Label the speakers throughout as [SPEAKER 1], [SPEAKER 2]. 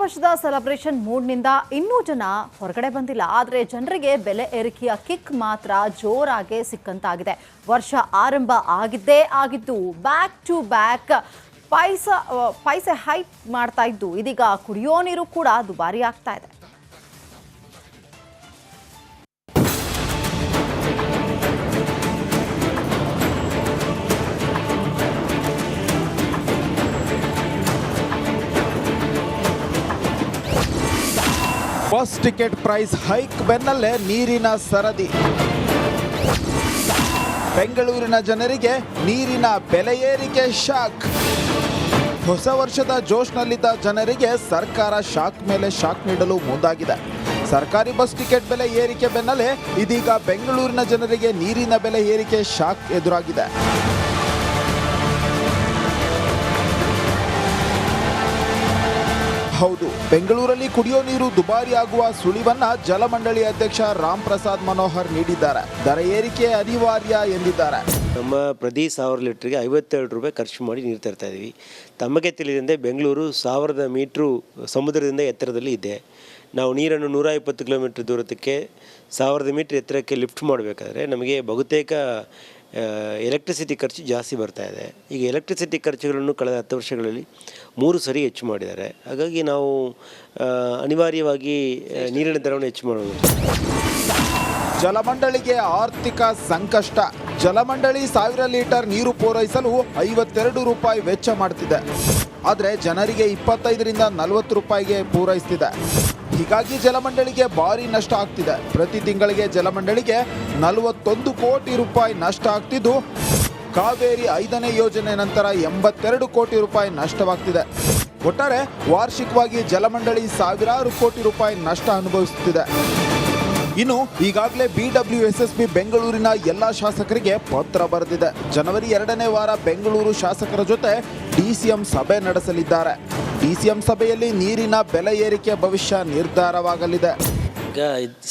[SPEAKER 1] ವರ್ಷದ ಸೆಲೆಬ್ರೇಷನ್ ಮೂಡ್ನಿಂದ ಇನ್ನೂ ಜನ ಹೊರಗಡೆ ಬಂದಿಲ್ಲ. ಆದರೆ ಜನರಿಗೆ ಬೆಲೆ ಏರಿಕೆಯ ಕಿಕ್ ಮಾತ್ರ ಜೋರಾಗಿ ಸಿಕ್ಕಂತಾಗಿದೆ. ವರ್ಷ ಆರಂಭ ಆಗಿದ್ದು back to back paise hike ಮಾಡ್ತಾ ಇದ್ದು ಇದೀಗ ಕುಡಿಯೋ ನೀರು ಕೂಡ ದುಬಾರಿ ಆಗ್ತಾ ಇದೆ.
[SPEAKER 2] ಬಸ್ ಟಿಕೆಟ್ ಪ್ರೈಸ್ ಹೈಕ್ ಬೆನ್ನಲ್ಲೇ ನೀರಿನ ಸರದಿ. ಬೆಂಗಳೂರಿನ ಜನರಿಗೆ ನೀರಿನ ಬೆಲೆ ಏರಿಕೆ ಶಾಕ್. ಹೊಸ ವರ್ಷದ ಜೋಶ್ನಲ್ಲಿದ್ದ ಜನರಿಗೆ ಸರ್ಕಾರ ಶಾಕ್ ಮೇಲೆ ಶಾಕ್ ನೀಡಲು ಮುಂದಾಗಿದೆ. ಸರ್ಕಾರಿ ಬಸ್ ಟಿಕೆಟ್ ಬೆಲೆ ಏರಿಕೆ ಬೆನ್ನಲ್ಲೇ ಇದೀಗ ಬೆಂಗಳೂರಿನ ಜನರಿಗೆ ನೀರಿನ ಬೆಲೆ ಏರಿಕೆ ಶಾಕ್ ಎದುರಾಗಿದೆ. ಹೌದು, ಬೆಂಗಳೂರಲ್ಲಿ ಕುಡಿಯೋ ನೀರು ದುಬಾರಿ ಆಗುವ ಸುಳಿವನ್ನ ಜಲಮಂಡಳಿ ಅಧ್ಯಕ್ಷ ರಾಮ್ ಪ್ರಸಾದ್ ಮನೋಹರ್ ನೀಡಿದ್ದಾರೆ. ದರ ಏರಿಕೆ ಅನಿವಾರ್ಯ ಎಂದಿದ್ದಾರೆ.
[SPEAKER 3] ನಮ್ಮ ಪ್ರತಿ 1000 ಲೀಟ್ರಿಗೆ 52 ರೂಪಾಯಿ ಖರ್ಚು ಮಾಡಿ ನೀರು ತರ್ತಾ ಇದ್ದೀವಿ. ತಮಗೆ ತಿಳಿದಂತೆ ಬೆಂಗಳೂರು 1000 ಮೀಟ್ರು ಸಮುದ್ರದಿಂದ ಎತ್ತರದಲ್ಲಿ ಇದೆ. ನಾವು ನೀರನ್ನು 120 ಕಿಲೋಮೀಟರ್ ದೂರಕ್ಕೆ 1000 ಮೀಟ್ರ್ ಎತ್ತರಕ್ಕೆ ಲಿಫ್ಟ್ ಮಾಡಬೇಕಾದ್ರೆ ನಮಗೆ ಬಹುತೇಕ ಎಲೆಕ್ಟ್ರಿಸಿಟಿ ಖರ್ಚು ಜಾಸ್ತಿ ಬರ್ತಾ ಇದೆ. ಈಗ ಎಲೆಕ್ಟ್ರಿಸಿಟಿ ಖರ್ಚುಗಳನ್ನು ಕಳೆದ 10 ವರ್ಷಗಳಲ್ಲಿ 3 ಸರಿ ಹೆಚ್ಚು ಮಾಡಿದ್ದಾರೆ. ಹಾಗಾಗಿ ನಾವು ಅನಿವಾರ್ಯವಾಗಿ ನೀರಿನ ದರವನ್ನು ಹೆಚ್ಚು ಮಾಡಬಹುದು.
[SPEAKER 2] ಜಲಮಂಡಳಿಗೆ ಆರ್ಥಿಕ ಸಂಕಷ್ಟ. ಜಲಮಂಡಳಿ 1000 ಲೀಟರ್ ನೀರು ಪೂರೈಸಲು 52 ರೂಪಾಯಿ ವೆಚ್ಚ ಮಾಡ್ತಿದೆ. ಆದರೆ ಜನರಿಗೆ 25ರಿಂದ 40 ರೂಪಾಯಿಗೆ ಪೂರೈಸ್ತಿದೆ. ಹೀಗಾಗಿ ಜಲಮಂಡಳಿಗೆ ಭಾರಿ ನಷ್ಟ ಆಗ್ತಿದೆ. ಪ್ರತಿ ತಿಂಗಳಿಗೆ ಜಲಮಂಡಳಿಗೆ 41 ಕೋಟಿ ರೂಪಾಯಿ ನಷ್ಟ ಆಗ್ತಿದ್ದು, ಕಾವೇರಿ 5ನೇ ಯೋಜನೆ ನಂತರ 82 ಕೋಟಿ ರೂಪಾಯಿ ನಷ್ಟವಾಗ್ತಿದೆ. ಒಟ್ಟಾರೆ ವಾರ್ಷಿಕವಾಗಿ ಜಲಮಂಡಳಿ ಸಾವಿರಾರು ಕೋಟಿ ರೂಪಾಯಿ ನಷ್ಟ ಅನುಭವಿಸುತ್ತಿದೆ. ಇನ್ನು ಈಗಾಗಲೇ BWSSB ಬೆಂಗಳೂರಿನ ಎಲ್ಲ ಶಾಸಕರಿಗೆ ಪತ್ರ ಬರೆದಿದೆ. ಜನವರಿ 2ನೇ ವಾರ ಬೆಂಗಳೂರು ಶಾಸಕರ ಜೊತೆ DCM ಸಭೆ ನಡೆಸಲಿದ್ದಾರೆ. DCM ಸಭೆಯಲ್ಲಿ ನೀರಿನ ಬೆಲೆ ಏರಿಕೆ ಭವಿಷ್ಯ ನಿರ್ಧಾರವಾಗಲಿದೆ.
[SPEAKER 3] ಈಗ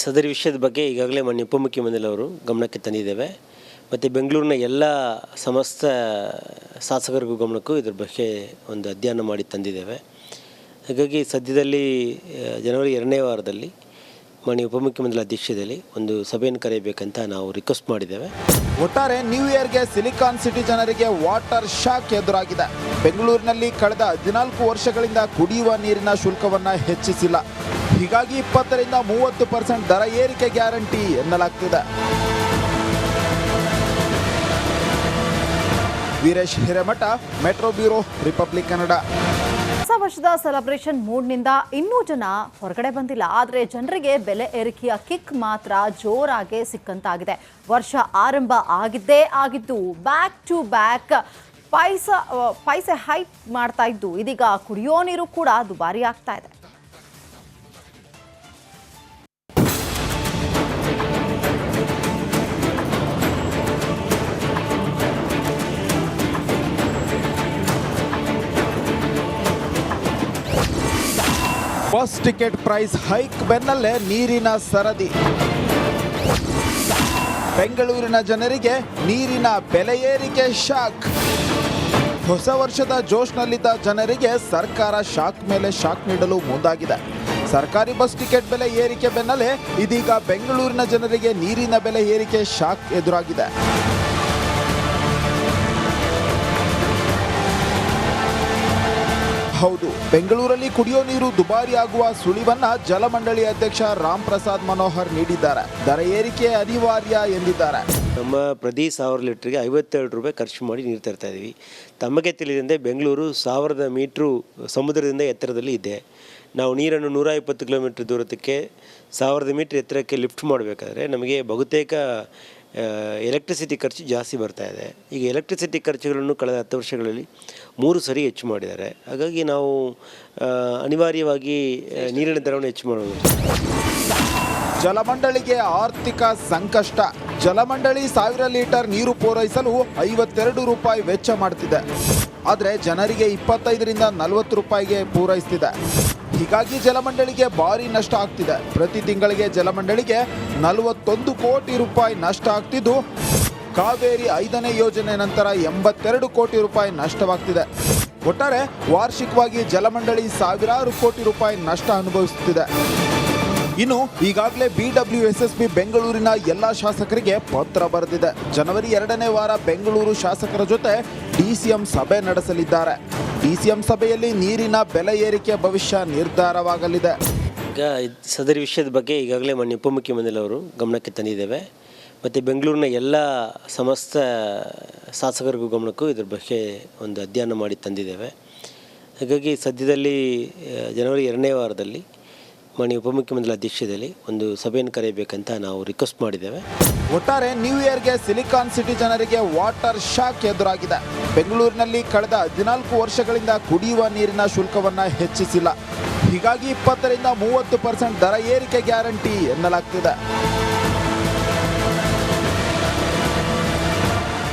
[SPEAKER 3] ಸದರಿ ವಿಷಯದ ಬಗ್ಗೆ ಈಗಾಗಲೇ ಮಾನ್ಯ ಉಪಮುಖ್ಯಮಂತ್ರಿಯವರು ಗಮನಕ್ಕೆ ತಂದಿದ್ದೇವೆ. ಮತ್ತು ಬೆಂಗಳೂರಿನ ಎಲ್ಲ ಸಮಸ್ತ ಶಾಸಕರಿಗೂ ಗಮನಕ್ಕೂ ಇದ್ರ ಬಗ್ಗೆ ಒಂದು ಅಧ್ಯಯನ ಮಾಡಿ ತಂದಿದ್ದೇವೆ. ಹಾಗಾಗಿ ಸದ್ಯದಲ್ಲಿ ಜನವರಿ 2ನೇ ವಾರದಲ್ಲಿ ಮಾನ್ಯ ಉಪಮುಖ್ಯಮಂತ್ರಿ ಅಧ್ಯಕ್ಷತೆಯಲ್ಲಿ ಒಂದು ಸಭೆಯನ್ನು ಕರೆಯಬೇಕಂತ ನಾವು ರಿಕ್ವೆಸ್ಟ್ ಮಾಡಿದ್ದೇವೆ.
[SPEAKER 2] ಒಟ್ಟಾರೆ ನ್ಯೂ ಇಯರ್ಗೆ ಸಿಲಿಕಾನ್ ಸಿಟಿ ಜನರಿಗೆ ವಾಟರ್ ಶಾಕ್ ಎದುರಾಗಿದೆ. ಬೆಂಗಳೂರಿನಲ್ಲಿ ಕಳೆದ 14 ವರ್ಷಗಳಿಂದ ಕುಡಿಯುವ ನೀರಿನ ಶುಲ್ಕವನ್ನು ಹೆಚ್ಚಿಸಿಲ್ಲ. ಹೀಗಾಗಿ 20ರಿಂದ 30% ದರ ಏರಿಕೆ ಗ್ಯಾರಂಟಿ ಎನ್ನಲಾಗ್ತಿದೆ. Veeresh Hiremath, metro bureau, Republic Kannada.
[SPEAKER 1] ಹೊಸ ವರ್ಷದ ಸೆಲೆಬ್ರೇಷನ್ ಮೂಡ್ನಿಂದ ಇನ್ನೂ ಜನ ಹೊರಗಡೆ ಬಂದಿಲ್ಲ. ಆದರೆ ಜನರಿಗೆ ಬೆಲೆ ಏರಿಕೆಯ ಕಿಕ್ ಮಾತ್ರ ಜೋರಾಗಿ ಸಿಕ್ಕಂತಾಗಿದೆ. ವರ್ಷ ಆರಂಭ ಆಗಿದ್ದು back to back paise hike ಮಾಡ್ತಾ ಇದ್ದು ಇದೀಗ ಕುಡಿಯೋ ನೀರು ಕೂಡ ದುಬಾರಿ ಆಗ್ತಾ ಇದೆ.
[SPEAKER 2] ಬಸ್ ಟಿಕೆಟ್ ಪ್ರೈಸ್ ಹೈಕ್ ಬೆನ್ನಲ್ಲೇ ನೀರಿನ ಸರದಿ. ಬೆಂಗಳೂರಿನ ಜನರಿಗೆ ನೀರಿನ ಬೆಲೆ ಏರಿಕೆ ಶಾಕ್. ಹೊಸ ವರ್ಷದ ಜೋಶ್ನಲ್ಲಿದ್ದ ಜನರಿಗೆ ಸರ್ಕಾರ ಶಾಕ್ ಮೇಲೆ ಶಾಕ್ ನೀಡಲು ಮುಂದಾಗಿದೆ. ಸರ್ಕಾರಿ ಬಸ್ ಟಿಕೆಟ್ ಬೆಲೆ ಏರಿಕೆ ಬೆನ್ನಲ್ಲೇ ಇದೀಗ ಬೆಂಗಳೂರಿನ ಜನರಿಗೆ ನೀರಿನ ಬೆಲೆ ಏರಿಕೆ ಶಾಕ್ ಎದುರಾಗಿದೆ. ಹೌದು, ಬೆಂಗಳೂರಲ್ಲಿ ಕುಡಿಯೋ ನೀರು ದುಬಾರಿ ಆಗುವ ಸುಳಿವನ್ನ ಜಲಮಂಡಳಿ ಅಧ್ಯಕ್ಷ ರಾಮ್ ಪ್ರಸಾದ್ ಮನೋಹರ್ ನೀಡಿದ್ದಾರೆ. ದರ ಏರಿಕೆ ಅನಿವಾರ್ಯ ಎಂದಿದ್ದಾರೆ.
[SPEAKER 3] ನಮ್ಮ ಪ್ರತಿ 1000 ಲೀಟ್ರಿಗೆ 52 ರೂಪಾಯಿ ಖರ್ಚು ಮಾಡಿ ನೀರು ತರ್ತಾ ಇದ್ದೀವಿ. ತಮಗೆ ತಿಳಿದಂತೆ ಬೆಂಗಳೂರು 1000 ಮೀಟ್ರು ಸಮುದ್ರದಿಂದ ಎತ್ತರದಲ್ಲಿ ಇದೆ. ನಾವು ನೀರನ್ನು 120 ಕಿಲೋಮೀಟರ್ ದೂರಕ್ಕೆ 1000 ಮೀಟ್ರ್ ಎತ್ತರಕ್ಕೆ ಲಿಫ್ಟ್ ಮಾಡಬೇಕಾದ್ರೆ ನಮಗೆ ಬಹುತೇಕ ಎಲೆಕ್ಟ್ರಿಸಿಟಿ ಖರ್ಚು ಜಾಸ್ತಿ ಬರ್ತಾ ಇದೆ. ಈಗ ಎಲೆಕ್ಟ್ರಿಸಿಟಿ ಖರ್ಚುಗಳನ್ನು ಕಳೆದ 10 ವರ್ಷಗಳಲ್ಲಿ 3 ಸರಿ ಹೆಚ್ಚು ಮಾಡಿದ್ದಾರೆ. ಹಾಗಾಗಿ ನಾವು ಅನಿವಾರ್ಯವಾಗಿ ನೀರಿನ ದರವನ್ನು ಹೆಚ್ಚು ಮಾಡಬಹುದು.
[SPEAKER 2] ಜಲಮಂಡಳಿಗೆ ಆರ್ಥಿಕ ಸಂಕಷ್ಟ. ಜಲಮಂಡಳಿ 1000 ಲೀಟರ್ ನೀರು ಪೂರೈಸಲು 52 ರೂಪಾಯಿ ವೆಚ್ಚ ಮಾಡ್ತಿದೆ. ಆದರೆ ಜನರಿಗೆ 25ರಿಂದ 40 ರೂಪಾಯಿಗೆ ಪೂರೈಸ್ತಿದೆ. ಹೀಗಾಗಿ ಜಲಮಂಡಳಿಗೆ ಭಾರಿ ನಷ್ಟ ಆಗ್ತಿದೆ. ಪ್ರತಿ ತಿಂಗಳಿಗೆ ಜಲಮಂಡಳಿಗೆ 41 ಕೋಟಿ ರೂಪಾಯಿ ನಷ್ಟ ಆಗ್ತಿದ್ದು, ಕಾವೇರಿ 5ನೇ ಯೋಜನೆ ನಂತರ 82 ಕೋಟಿ ರೂಪಾಯಿ ನಷ್ಟವಾಗ್ತಿದೆ. ಒಟ್ಟಾರೆ ವಾರ್ಷಿಕವಾಗಿ ಜಲಮಂಡಳಿ ಸಾವಿರಾರು ಕೋಟಿ ರೂಪಾಯಿ ನಷ್ಟ ಅನುಭವಿಸುತ್ತಿದೆ. ಇನ್ನು ಈಗಾಗಲೇ BWSSB ಬೆಂಗಳೂರಿನ ಎಲ್ಲ ಶಾಸಕರಿಗೆ ಪತ್ರ ಬರೆದಿದೆ. ಜನವರಿ 2ನೇ ವಾರ ಬೆಂಗಳೂರು ಶಾಸಕರ ಜೊತೆ DCM ಸಭೆ ನಡೆಸಲಿದ್ದಾರೆ. DCM ಸಭೆಯಲ್ಲಿ ನೀರಿನ ಬೆಲೆ ಏರಿಕೆ ಭವಿಷ್ಯ ನಿರ್ಧಾರವಾಗಲಿದೆ.
[SPEAKER 3] ಈಗ ಸದರಿ ವಿಷಯದ ಬಗ್ಗೆ ಈಗಾಗಲೇ ಮಾನ್ಯ ಉಪಮುಖ್ಯಮಂತ್ರಿಯವರು ಗಮನಕ್ಕೆ ತಂದಿದ್ದೇವೆ. ಮತ್ತು ಬೆಂಗಳೂರಿನ ಎಲ್ಲ ಸಮಸ್ತ ಶಾಸಕರಿಗೂ ಗಮನಕ್ಕೂ ಇದ್ರ ಬಗ್ಗೆ ಒಂದು ಅಧ್ಯಯನ ಮಾಡಿ ತಂದಿದ್ದೇವೆ. ಹಾಗಾಗಿ ಸದ್ಯದಲ್ಲಿ ಜನವರಿ 2ನೇ ವಾರದಲ್ಲಿ ಮಾನ್ಯ ಉಪಮುಖ್ಯಮಂತ್ರಿ ಅಧ್ಯಕ್ಷತೆಯಲ್ಲಿ ಒಂದು ಸಭೆಯನ್ನು ಕರೆಯಬೇಕಂತ ನಾವು ರಿಕ್ವೆಸ್ಟ್ ಮಾಡಿದ್ದೇವೆ.
[SPEAKER 2] ಒಟ್ಟಾರೆ ನ್ಯೂ ಇಯರ್ಗೆ ಸಿಲಿಕಾನ್ ಸಿಟಿ ಜನರಿಗೆ ವಾಟರ್ ಶಾಕ್ ಎದುರಾಗಿದೆ. ಬೆಂಗಳೂರಿನಲ್ಲಿ ಕಳೆದ 14 ವರ್ಷಗಳಿಂದ ಕುಡಿಯುವ ನೀರಿನ ಶುಲ್ಕವನ್ನು ಹೆಚ್ಚಿಸಿಲ್ಲ. ಹೀಗಾಗಿ 20ರಿಂದ 30% ದರ ಏರಿಕೆ ಗ್ಯಾರಂಟಿ ಎನ್ನಲಾಗ್ತಿದೆ.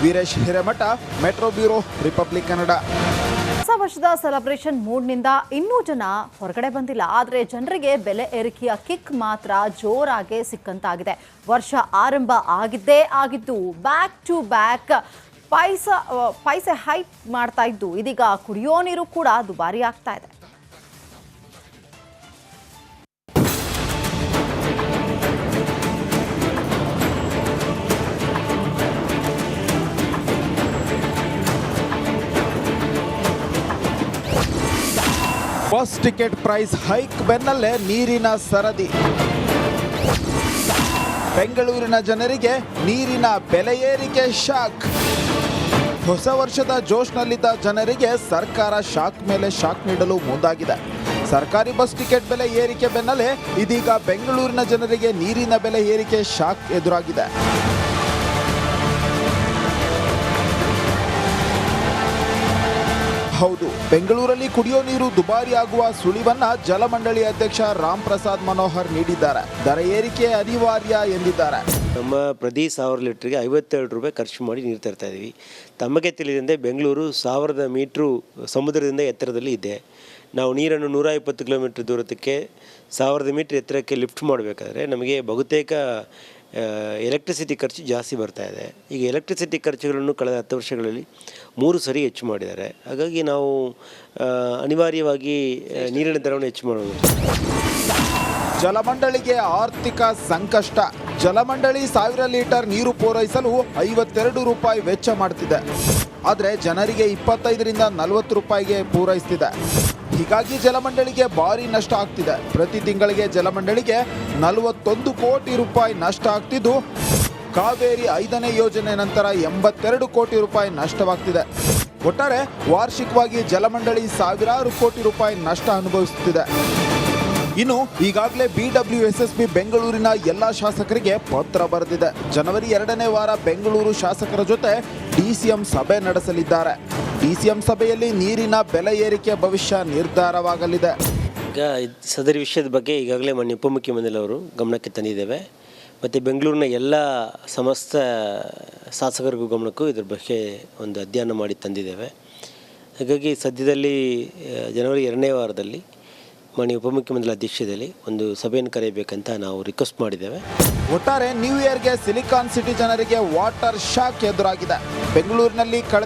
[SPEAKER 2] Veeresh Hiremath, metro bureau, Republic Kannada.
[SPEAKER 1] ಹೊಸ ವರ್ಷದ ಸೆಲೆಬ್ರೇಷನ್ ಮೂಡ್ನಿಂದ ಇನ್ನೂ ಜನ ಹೊರಗಡೆ ಬಂದಿಲ್ಲ. ಆದರೆ ಜನರಿಗೆ ಬೆಲೆ ಏರಿಕೆಯ ಕಿಕ್ ಮಾತ್ರ ಜೋರಾಗಿ ಸಿಕ್ಕಂತಾಗಿದೆ. ವರ್ಷ ಆರಂಭ ಆಗಿದ್ದು back to back paise hike ಮಾಡ್ತಾ ಇದ್ದು ಇದೀಗ ಕುಡಿಯೋ ನೀರು ಕೂಡ ದುಬಾರಿ ಆಗ್ತಾ ಇದೆ.
[SPEAKER 2] ಬಸ್ ಟಿಕೆಟ್ ಪ್ರೈಸ್ ಹೈಕ್ ಬೆನ್ನಲ್ಲೇ ನೀರಿನ ಸರದಿ. ಬೆಂಗಳೂರಿನ ಜನರಿಗೆ ನೀರಿನ ಬೆಲೆ ಏರಿಕೆ ಶಾಕ್. ಹೊಸ ವರ್ಷದ ಜೋಶ್ನಲ್ಲಿದ್ದ ಜನರಿಗೆ ಸರ್ಕಾರ ಶಾಕ್ ಮೇಲೆ ಶಾಕ್ ನೀಡಲು ಮುಂದಾಗಿದೆ. ಸರ್ಕಾರಿ ಬಸ್ ಟಿಕೆಟ್ ಬೆಲೆ ಏರಿಕೆ ಬೆನ್ನಲ್ಲೇ ಇದೀಗ ಬೆಂಗಳೂರಿನ ಜನರಿಗೆ ನೀರಿನ ಬೆಲೆ ಏರಿಕೆ ಶಾಕ್ ಎದುರಾಗಿದೆ. ಹೌದು, ಬೆಂಗಳೂರಲ್ಲಿ ಕುಡಿಯೋ ನೀರು ದುಬಾರಿ ಆಗುವ ಸುಳಿವನ್ನ ಜಲಮಂಡಳಿ ಅಧ್ಯಕ್ಷ ರಾಮ್ ಪ್ರಸಾದ್ ಮನೋಹರ್ ನೀಡಿದ್ದಾರೆ. ದರ ಏರಿಕೆ ಅನಿವಾರ್ಯ ಎಂದಿದ್ದಾರೆ.
[SPEAKER 3] ನಮ್ಮ ಪ್ರತಿ 1000 ಲೀಟ್ರಿಗೆ 52 ರೂಪಾಯಿ ಖರ್ಚು ಮಾಡಿ ನೀರು ತರ್ತಾ ಇದ್ದೀವಿ. ತಮಗೆ ತಿಳಿದಂತೆ ಬೆಂಗಳೂರು 1000 ಮೀಟ್ರು ಸಮುದ್ರದಿಂದ ಎತ್ತರದಲ್ಲಿ ಇದೆ. ನಾವು ನೀರನ್ನು 120 ಕಿಲೋಮೀಟ್ರ್ ದೂರಕ್ಕೆ 1000 ಮೀಟ್ರ್ ಎತ್ತರಕ್ಕೆ ಲಿಫ್ಟ್ ಮಾಡಬೇಕಾದ್ರೆ ನಮಗೆ ಬಹುತೇಕ ಎಲೆಕ್ಟ್ರಿಸಿಟಿ ಖರ್ಚು ಜಾಸ್ತಿ ಬರ್ತಾ ಇದೆ. ಈಗ ಎಲೆಕ್ಟ್ರಿಸಿಟಿ ಖರ್ಚುಗಳನ್ನು ಕಳೆದ 10 ವರ್ಷಗಳಲ್ಲಿ 3 ಸರಿ ಹೆಚ್ಚು ಮಾಡಿದ್ದಾರೆ. ಹಾಗಾಗಿ ನಾವು ಅನಿವಾರ್ಯವಾಗಿ ನೀರಿನ ದರವನ್ನು ಹೆಚ್ಚು ಮಾಡೋದು.
[SPEAKER 2] ಜಲಮಂಡಳಿಗೆ ಆರ್ಥಿಕ ಸಂಕಷ್ಟ. ಜಲಮಂಡಳಿ 1000 ಲೀಟರ್ ನೀರು ಪೂರೈಸಲು 52 ರೂಪಾಯಿ ವೆಚ್ಚ ಮಾಡ್ತಿದೆ. ಆದರೆ ಜನರಿಗೆ 25ರಿಂದ 40 ರೂಪಾಯಿಗೆ ಪೂರೈಸ್ತಿದೆ. ಹೀಗಾಗಿ ಜಲಮಂಡಳಿಗೆ ಭಾರಿ ನಷ್ಟ ಆಗ್ತಿದೆ. ಪ್ರತಿ ತಿಂಗಳಿಗೆ ಜಲಮಂಡಳಿಗೆ 41 ಕೋಟಿ ರೂಪಾಯಿ ನಷ್ಟ ಆಗ್ತಿದ್ದು, ಕಾವೇರಿ 5ನೇ ಯೋಜನೆ ನಂತರ 82 ಕೋಟಿ ರೂಪಾಯಿ ನಷ್ಟವಾಗ್ತಿದೆ. ಒಟ್ಟಾರೆ ವಾರ್ಷಿಕವಾಗಿ ಜಲಮಂಡಳಿ ಸಾವಿರಾರು ಕೋಟಿ ರೂಪಾಯಿ ನಷ್ಟ ಅನುಭವಿಸುತ್ತಿದೆ. ಇನ್ನು ಈಗಾಗಲೇ BWSSB ಬೆಂಗಳೂರಿನ ಎಲ್ಲ ಶಾಸಕರಿಗೆ ಪತ್ರ ಬರೆದಿದೆ. ಜನವರಿ 2ನೇ ವಾರ ಬೆಂಗಳೂರು ಶಾಸಕರ ಜೊತೆ DCM ಸಭೆ ನಡೆಸಲಿದ್ದಾರೆ. DCM ಸಭೆಯಲ್ಲಿ ನೀರಿನ ಬೆಲೆ ಏರಿಕೆ ಭವಿಷ್ಯ ನಿರ್ಧಾರವಾಗಲಿದೆ.
[SPEAKER 3] ಈಗ ಸದರಿ ವಿಷಯದ ಬಗ್ಗೆ ಈಗಾಗಲೇ ಮಾನ್ಯ ಉಪಮುಖ್ಯಮಂತ್ರಿಯವರು ಗಮನಕ್ಕೆ ತಂದಿದ್ದೇವೆ. ಮತ್ತು ಬೆಂಗಳೂರಿನ ಎಲ್ಲ ಸಮಸ್ತ ಶಾಸಕರಿಗೂ ಗಮನಕ್ಕೂ ಇದ್ರ ಬಗ್ಗೆ ಒಂದು ಅಧ್ಯಯನ ಮಾಡಿ ತಂದಿದ್ದೇವೆ. ಹಾಗಾಗಿ ಸದ್ಯದಲ್ಲಿ ಜನವರಿ 2ನೇ ವಾರದಲ್ಲಿ ಮಾನ್ಯ ಉಪಮುಖ್ಯಮಂತ್ರಿ ಅಧ್ಯಕ್ಷತೆಯಲ್ಲಿ ಒಂದು ಸಭೆಯನ್ನು ಕರೆಯಬೇಕಂತ ನಾವು ರಿಕ್ವೆಸ್ಟ್ ಮಾಡಿದ್ದೇವೆ.
[SPEAKER 2] ಒಟ್ಟಾರೆ ನ್ಯೂ ಇಯರ್ಗೆ ಸಿಲಿಕಾನ್ ಸಿಟಿ ಜನರಿಗೆ ವಾಟರ್ ಶಾಕ್ ಎದುರಾಗಿದೆ. ಬೆಂಗಳೂರಿನಲ್ಲಿ ಕಳೆದ